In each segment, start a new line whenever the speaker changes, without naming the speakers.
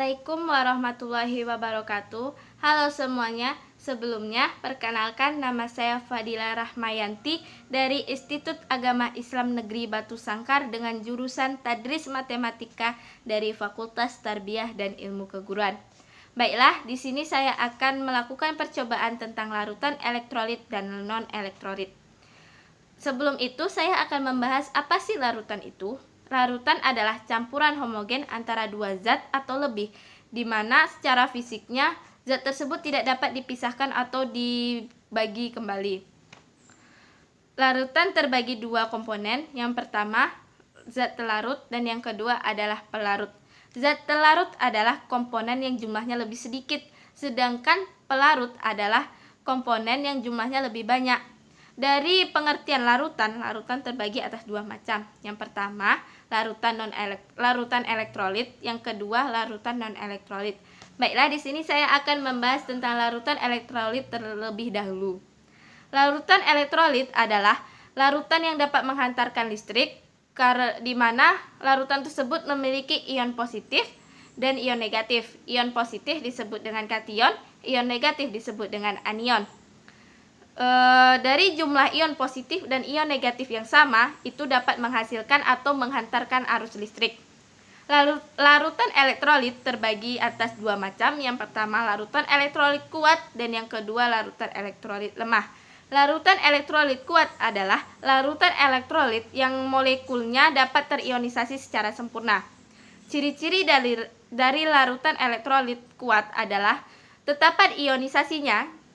Assalamualaikum warahmatullahi wabarakatuh. Halo semuanya, sebelumnya perkenalkan nama saya Fadila Rahmayanti dari Institut Agama Islam Negeri Batu Sangkar dengan jurusan Tadris Matematika dari Fakultas Tarbiyah dan Ilmu Keguruan. Baiklah, di sini saya akan melakukan percobaan tentang larutan elektrolit dan non-elektrolit. Sebelum itu, saya akan membahas apa sih larutan itu. Larutan adalah campuran homogen antara dua zat atau lebih, di mana secara fisiknya zat tersebut tidak dapat dipisahkan atau dibagi kembali. Larutan terbagi dua komponen, yang pertama zat telarut dan yang kedua adalah pelarut. Zat telarut adalah komponen yang jumlahnya lebih sedikit, sedangkan pelarut adalah komponen yang jumlahnya lebih banyak. Dari pengertian larutan terbagi atas dua macam. Yang pertama, larutan elektrolit, yang kedua larutan non-elektrolit. Baiklah, di sini saya akan membahas tentang larutan elektrolit terlebih dahulu. Larutan elektrolit adalah larutan yang dapat menghantarkan listrik, di mana larutan tersebut memiliki ion positif dan ion negatif. Ion positif disebut dengan kation, ion negatif disebut dengan anion. Dari jumlah ion positif dan ion negatif yang sama, itu dapat menghasilkan atau menghantarkan arus listrik. Larutan elektrolit terbagi atas dua macam. Yang pertama larutan elektrolit kuat dan yang kedua larutan elektrolit lemah. Larutan elektrolit kuat adalah larutan elektrolit yang molekulnya dapat terionisasi secara sempurna. Ciri-ciri dari larutan elektrolit kuat adalah tetapan ionisasinya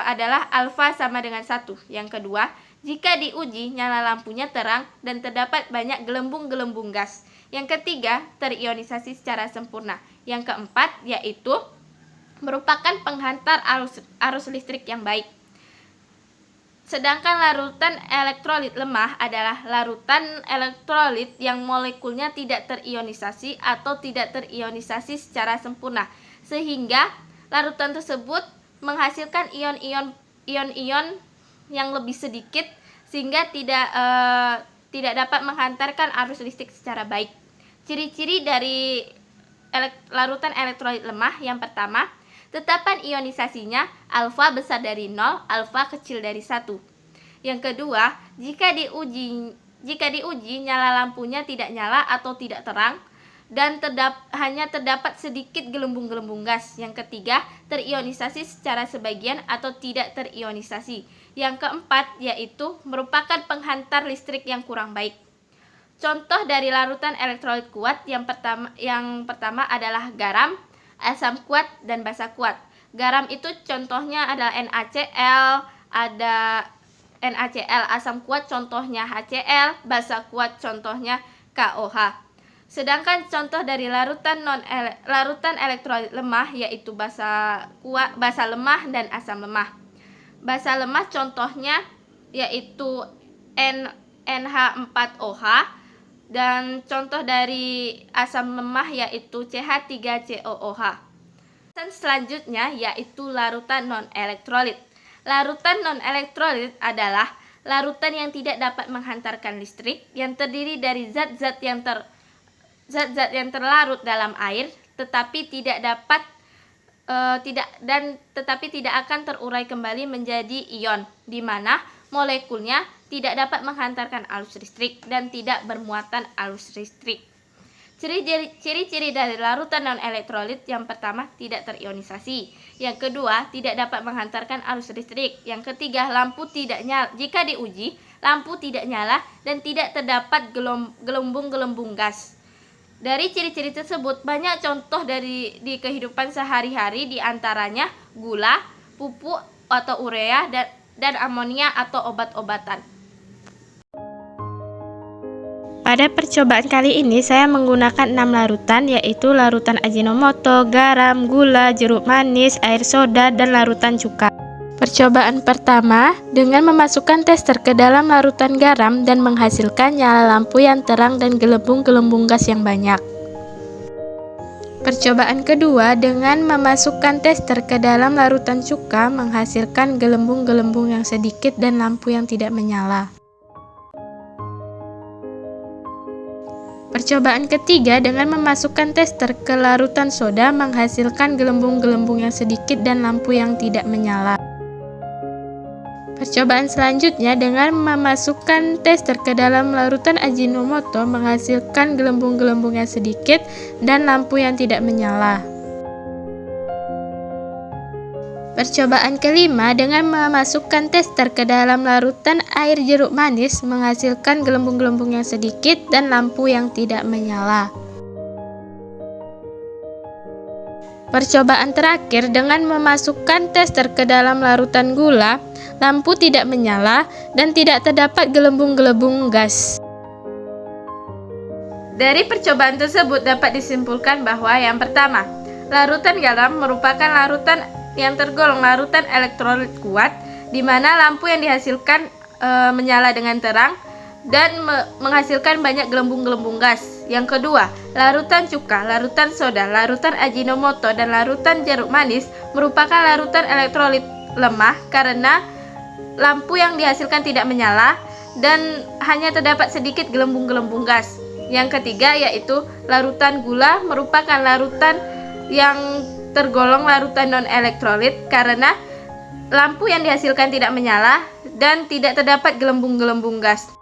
adalah alfa sama dengan 1. Yang kedua, jika diuji nyala lampunya terang dan terdapat banyak gelembung-gelembung gas. Yang ketiga, terionisasi secara sempurna. Yang keempat, yaitu merupakan penghantar arus listrik yang baik. Sedangkan larutan elektrolit lemah adalah larutan elektrolit yang molekulnya tidak terionisasi atau tidak terionisasi secara sempurna, sehingga larutan tersebut menghasilkan ion-ion yang lebih sedikit sehingga tidak dapat menghantarkan arus listrik secara baik. Ciri-ciri dari larutan elektrolit lemah, yang pertama, tetapan ionisasinya alfa besar dari 0, alfa kecil dari 1. Yang kedua, jika diuji nyala lampunya tidak nyala atau tidak terang dan hanya terdapat sedikit gelembung-gelembung gas. Yang ketiga, terionisasi secara sebagian atau tidak terionisasi. Yang keempat, yaitu merupakan penghantar listrik yang kurang baik. Contoh dari larutan elektrolit kuat yang pertama adalah garam, asam kuat, dan basa kuat. Garam itu contohnya adalah NaCl, ada NaCl, asam kuat contohnya HCl, basa kuat contohnya KOH. Sedangkan contoh dari larutan elektrolit lemah yaitu basa lemah dan asam lemah. Basa lemah contohnya yaitu NH4OH dan contoh dari asam lemah yaitu CH3COOH. Dan selanjutnya yaitu larutan non-elektrolit. Larutan non-elektrolit adalah larutan yang tidak dapat menghantarkan listrik, yang terdiri dari zat-zat yang terlarut dalam air tetapi tidak akan terurai kembali menjadi ion, di mana molekulnya tidak dapat menghantarkan arus listrik dan tidak bermuatan arus listrik. Ciri-ciri dari larutan non-elektrolit, yang pertama tidak terionisasi, yang kedua tidak dapat menghantarkan arus listrik, yang ketiga lampu tidak nyala. Jika diuji, lampu tidak nyala dan tidak terdapat gelembung-gelembung gas. Dari ciri-ciri tersebut banyak contoh di kehidupan sehari-hari, diantaranya gula, pupuk atau urea, dan amonia atau obat-obatan.
Pada percobaan kali ini saya menggunakan 6 larutan, yaitu larutan Ajinomoto, garam, gula, jeruk manis, air soda, dan larutan cuka. Percobaan pertama, dengan memasukkan tester ke dalam larutan garam dan menghasilkan nyala lampu yang terang dan gelembung-gelembung gas yang banyak. Percobaan kedua, dengan memasukkan tester ke dalam larutan cuka menghasilkan gelembung-gelembung yang sedikit dan lampu yang tidak menyala. Percobaan ketiga dengan memasukkan tester ke larutan soda menghasilkan gelembung-gelembung yang sedikit dan lampu yang tidak menyala. Percobaan selanjutnya dengan memasukkan tester ke dalam larutan Ajinomoto menghasilkan gelembung-gelembung yang sedikit dan lampu yang tidak menyala. Percobaan kelima dengan memasukkan tester ke dalam larutan air jeruk manis menghasilkan gelembung-gelembung yang sedikit dan lampu yang tidak menyala. Percobaan terakhir dengan memasukkan tester ke dalam larutan gula, lampu tidak menyala dan tidak terdapat gelembung-gelembung gas.
Dari percobaan tersebut dapat disimpulkan bahwa yang pertama, larutan garam merupakan larutan yang tergolong larutan elektrolit kuat, di mana lampu yang dihasilkan menyala dengan terang dan menghasilkan banyak gelembung-gelembung gas. Yang kedua, larutan cuka, larutan soda, larutan Ajinomoto, dan larutan jeruk manis merupakan larutan elektrolit lemah karena lampu yang dihasilkan tidak menyala dan hanya terdapat sedikit gelembung-gelembung gas. Yang ketiga yaitu larutan gula merupakan larutan yang tergolong larutan non-elektrolit karena lampu yang dihasilkan tidak menyala dan tidak terdapat gelembung-gelembung gas.